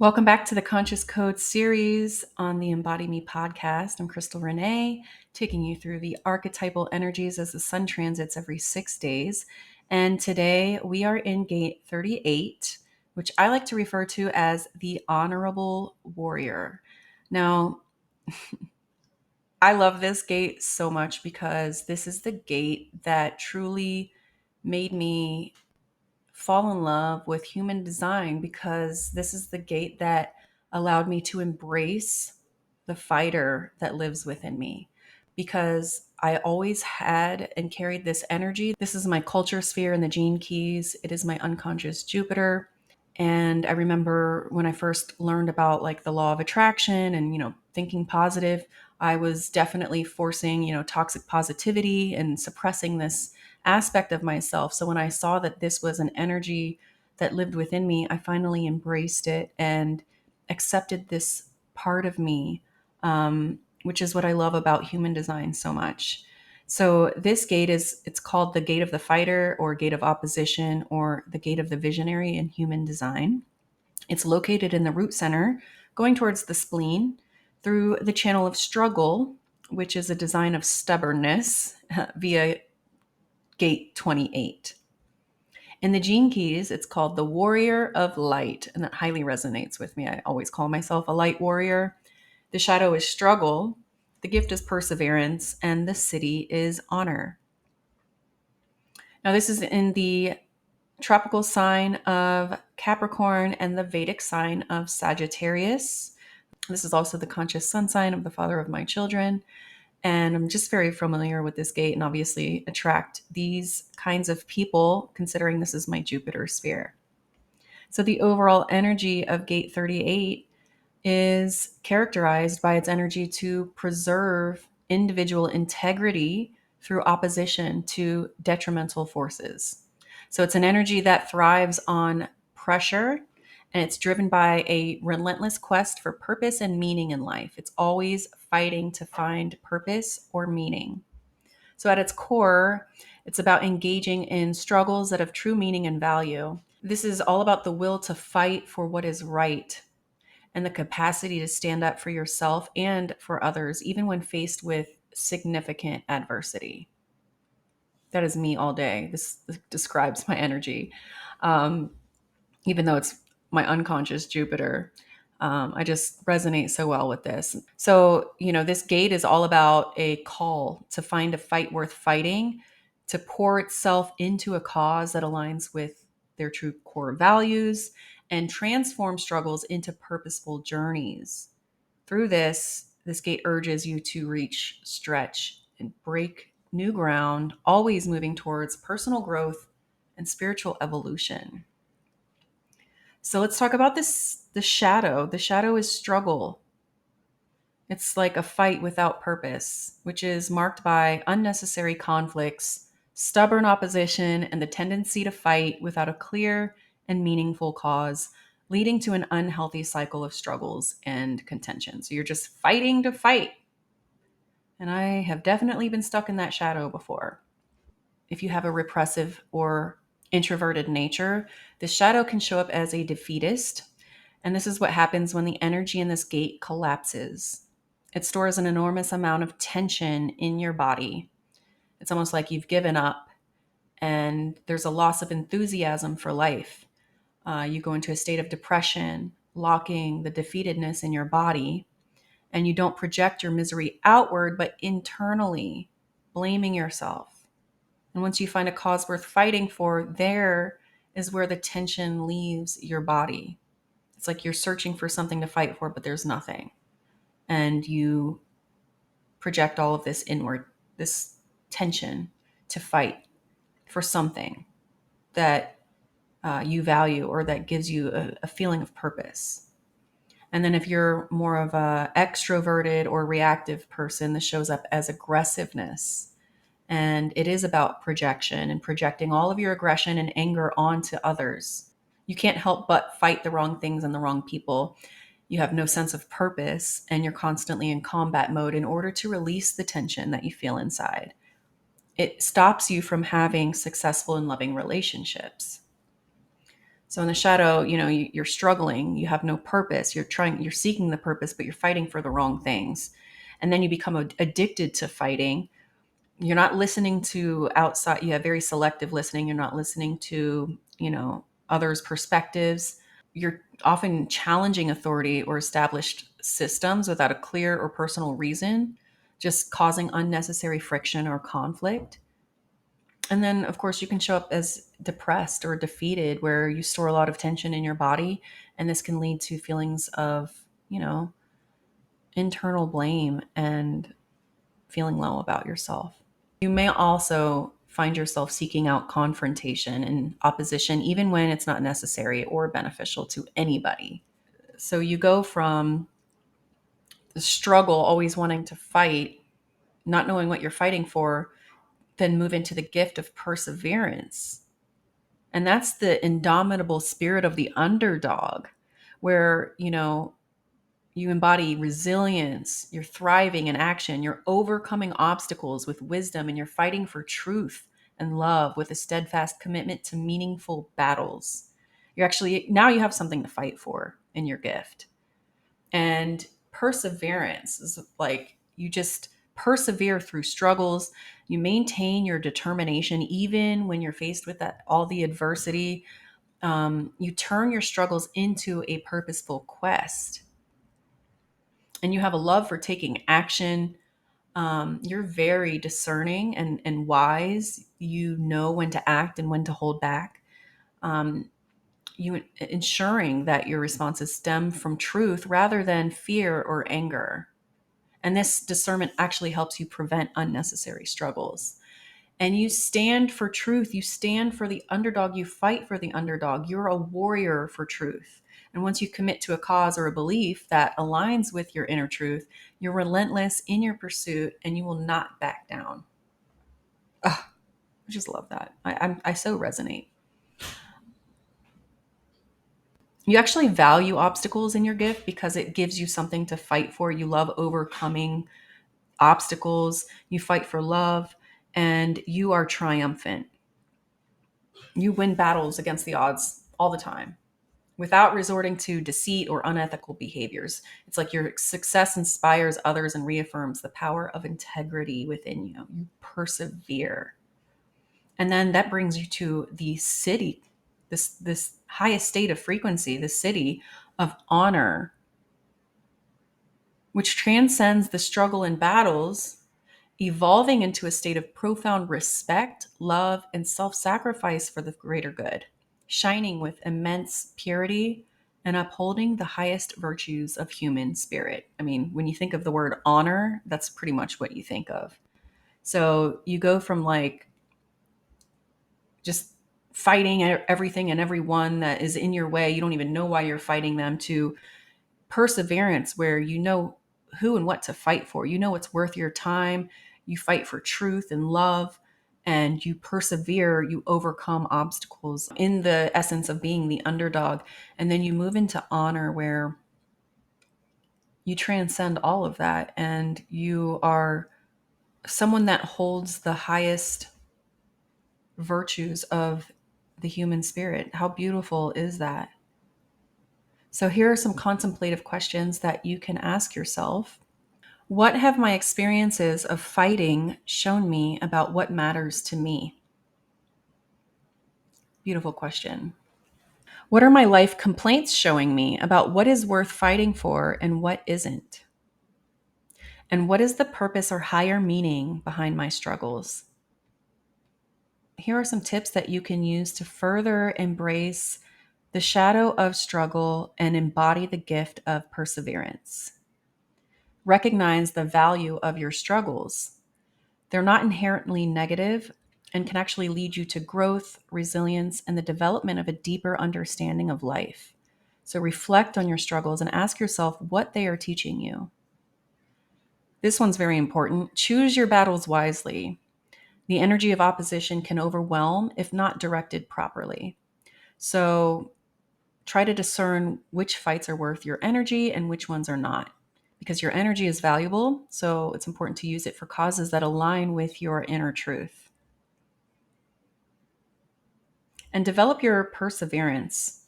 Welcome back to the Conscious Code series on the Embody Me podcast. I'm Crystal Renee, taking you through the archetypal energies as the sun transits every 6 days. And today we are in gate 38, which I like to refer to as the honorable warrior. Now, I love this gate so much because this is the gate that truly made me fall in love with human design, because this is the gate that allowed me to embrace the fighter that lives within me, because I always had and carried this energy. This is my culture sphere in the gene keys. It is my unconscious Jupiter. And I remember when I first learned about like the law of attraction and, thinking positive, I was definitely forcing, toxic positivity and suppressing this aspect of myself. So when I saw that this was an energy that lived within me, I finally embraced it and accepted this part of me, which is what I love about human design so much. So this gate it's called the gate of the fighter, or gate of opposition, or the gate of the visionary in human design. It's located in the root center, going towards the spleen through the channel of struggle, which is a design of stubbornness, via gate 28. In the gene keys, it's called the warrior of light, and that highly resonates with me. I always call myself a light warrior. The shadow is struggle, the gift is perseverance, and the siddhi is honor. Now, this is in the tropical sign of Capricorn and the Vedic sign of Sagittarius. This is also the conscious sun sign of the father of my children. And I'm just very familiar with this gate and obviously attract these kinds of people, considering this is my Jupiter sphere. So the overall energy of gate 38 is characterized by its energy to preserve individual integrity through opposition to detrimental forces. So it's an energy that thrives on pressure, and it's driven by a relentless quest for purpose and meaning in life. It's always fighting to find purpose or meaning. So at its core, it's about engaging in struggles that have true meaning and value. This is all about the will to fight for what is right and the capacity to stand up for yourself and for others, even when faced with significant adversity. That is me all day. This describes my energy. Um, Even though it's my unconscious Jupiter, I just resonate so well with this. So, this gate is all about a call to find a fight worth fighting, to pour itself into a cause that aligns with their true core values, and transform struggles into purposeful journeys. Through this gate urges you to reach, stretch, and break new ground, always moving towards personal growth and spiritual evolution. So let's talk about this the shadow. The shadow is struggle. It's like a fight without purpose, which is marked by unnecessary conflicts, stubborn opposition, and the tendency to fight without a clear and meaningful cause, leading to an unhealthy cycle of struggles and contention. So you're just fighting to fight. And I have definitely been stuck in that shadow before. If you have a repressive or introverted nature, the shadow can show up as a defeatist. And this is what happens when the energy in this gate collapses. It stores an enormous amount of tension in your body. It's almost like you've given up and there's a loss of enthusiasm for life. You go into a state of depression, locking the defeatedness in your body, and you don't project your misery outward, but internally, blaming yourself. And once you find a cause worth fighting for, there is where the tension leaves your body. It's like you're searching for something to fight for, but there's nothing. And you project all of this inward, this tension to fight for something that you value, or that gives you a feeling of purpose. And then if you're more of a extroverted or reactive person, this shows up as aggressiveness. And it is about projection and projecting all of your aggression and anger onto others. You can't help but fight the wrong things and the wrong people. You have no sense of purpose, and you're constantly in combat mode in order to release the tension that you feel inside. It stops you from having successful and loving relationships. So in the shadow, you're struggling, you have no purpose, you're seeking the purpose, but you're fighting for the wrong things. And then you become addicted to fighting. You're not listening to outside, you have very selective listening. You're not listening to, others' perspectives. You're often challenging authority or established systems without a clear or personal reason, just causing unnecessary friction or conflict. And then, of course, you can show up as depressed or defeated, where you store a lot of tension in your body. And this can lead to feelings of, internal blame and feeling low about yourself. You may also find yourself seeking out confrontation and opposition, even when it's not necessary or beneficial to anybody. So you go from the struggle, always wanting to fight, not knowing what you're fighting for, then move into the gift of perseverance. And that's the indomitable spirit of the underdog, where, you embody resilience, you're thriving in action, you're overcoming obstacles with wisdom, and you're fighting for truth and love with a steadfast commitment to meaningful battles. You're actually, now you have something to fight for in your gift. And perseverance is like you just persevere through struggles. You maintain your determination even when you're faced with that all the adversity. You turn your struggles into a purposeful quest, and you have a love for taking action. You're very discerning and wise. You know when to act and when to hold back. Um, you ensuring that your responses stem from truth rather than fear or anger. And this discernment actually helps you prevent unnecessary struggles. And you stand for truth. You stand for the underdog. You fight for the underdog. You're a warrior for truth. And once you commit to a cause or a belief that aligns with your inner truth, you're relentless in your pursuit and you will not back down. Ugh, I just love that. I so resonate. You actually value obstacles in your gift because it gives you something to fight for. You love overcoming obstacles. You fight for love, and you are triumphant. You win battles against the odds all the time without resorting to deceit or unethical behaviors. It's like your success inspires others and reaffirms the power of integrity within you. You persevere. And then that brings you to the Siddhi, this highest state of frequency, the Siddhi of honor, which transcends the struggle and battles, evolving into a state of profound respect, love, and self-sacrifice for the greater good, shining with immense purity and upholding the highest virtues of human spirit. I mean, when you think of the word honor, that's pretty much what you think of. So you go from like just fighting everything and everyone that is in your way, you don't even know why you're fighting them, to perseverance, where you know who and what to fight for. You know what's worth your time. You fight for truth and love, and you persevere. You overcome obstacles in the essence of being the underdog. And then you move into honor, where you transcend all of that and you are someone that holds the highest virtues of the human spirit. How beautiful is that? So, here are some contemplative questions that you can ask yourself. What have my experiences of fighting shown me about what matters to me? Beautiful question. What are my life complaints showing me about what is worth fighting for and what isn't? And what is the purpose or higher meaning behind my struggles? Here are some tips that you can use to further embrace the shadow of struggle and embody the gift of perseverance. Recognize the value of your struggles. They're not inherently negative and can actually lead you to growth, resilience, and the development of a deeper understanding of life. So reflect on your struggles and ask yourself what they are teaching you. This one's very important. Choose your battles wisely. The energy of opposition can overwhelm if not directed properly. So try to discern which fights are worth your energy and which ones are not, because your energy is valuable. So it's important to use it for causes that align with your inner truth. And develop your perseverance.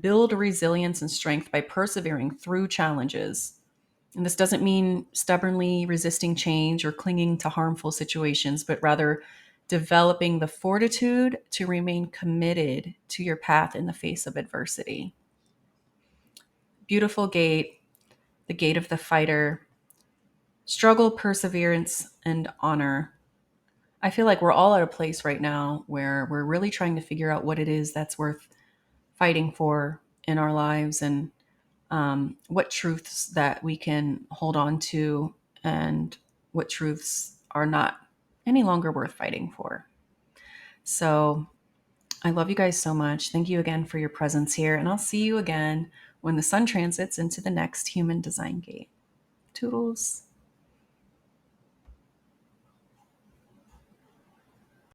Build resilience and strength by persevering through challenges. And this doesn't mean stubbornly resisting change or clinging to harmful situations, but rather developing the fortitude to remain committed to your path in the face of adversity. Beautiful gate, the gate of the fighter. Struggle, perseverance, and honor. I feel like we're all at a place right now where we're really trying to figure out what it is that's worth fighting for in our lives, and what truths that we can hold on to, and what truths are not any longer worth fighting for. So I love you guys so much. Thank you again for your presence here. And I'll see you again when the sun transits into the next human design gate. Toodles.